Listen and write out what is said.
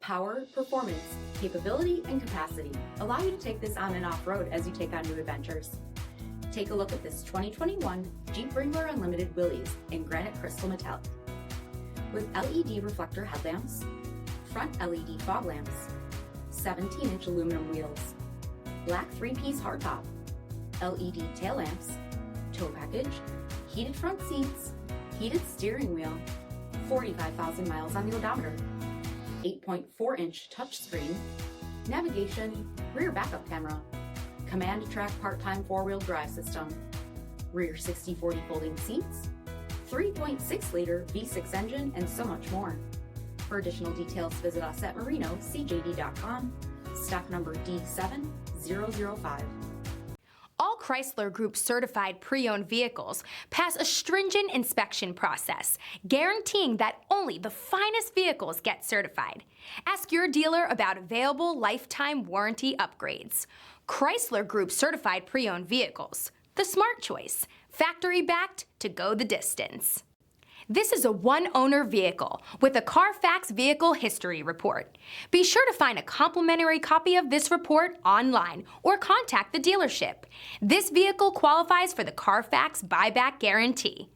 Power, performance, capability, and capacity allow you to take this on and off-road as you take on new adventures. Take a look at this 2021 Jeep Wrangler Unlimited Willys in granite crystal metallic. With LED reflector headlamps, front LED fog lamps, 17-inch aluminum wheels, black 3-piece hardtop, LED tail lamps, tow package, heated front seats, heated steering wheel, 45,000 miles on the odometer, 8.4-inch touchscreen, navigation, rear backup camera, command track part-time 4-wheel drive system, rear 60/40 folding seats, 3.6-liter V6 engine, and so much more. For additional details, visit us at marinocjd.com, stock number D7005. All Chrysler Group certified pre-owned vehicles pass a stringent inspection process, guaranteeing that only the finest vehicles get certified. Ask your dealer about available lifetime warranty upgrades. Chrysler Group certified pre-owned vehicles, the smart choice, factory backed to go the distance. This is a one-owner vehicle with a CARFAX Vehicle History Report. Be sure to find a complimentary copy of this report online or contact the dealership. This vehicle qualifies for the CARFAX buyback guarantee.